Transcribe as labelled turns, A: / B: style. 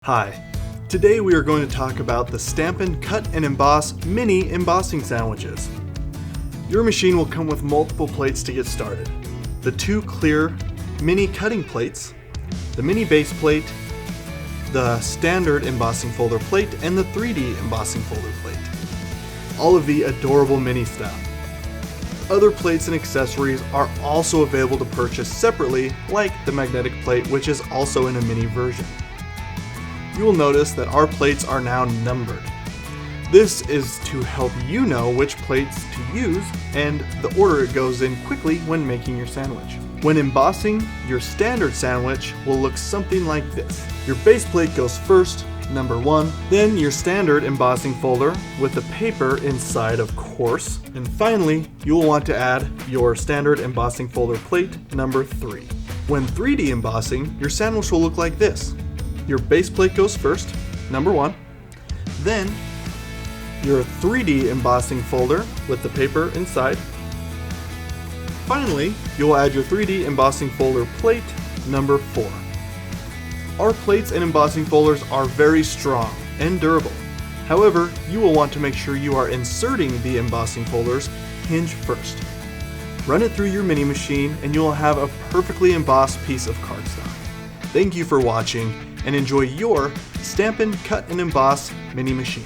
A: Hi, today we are going to talk about the Stampin' Cut and Emboss Mini Embossing Sandwiches. Your machine will come with multiple plates to get started. The two clear mini cutting plates, the mini base plate, the standard embossing folder plate, and the 3D embossing folder plate. All of the adorable mini stuff. Other plates and accessories are also available to purchase separately, like the magnetic plate, which is also in a mini version. You will notice that our plates are now numbered. This is to help you know which plates to use and the order it goes in quickly when making your sandwich. When embossing, your standard sandwich will look something like this. Your base plate goes first, number 1, then your standard embossing folder with the paper inside, of course, and finally you will want to add your standard embossing folder plate, number 3. When 3D embossing, your sandwich will look like this. Your base plate goes first, number 1, then your 3D embossing folder with the paper inside. Finally, you'll add your 3D embossing folder plate, number 4. Our plates and embossing folders are very strong and durable. However, you will want to make sure you are inserting the embossing folders hinge first. Run it through your mini machine and you will have a perfectly embossed piece of cardstock. Thank you for watching and enjoy your Stampin' Cut and Emboss mini machine.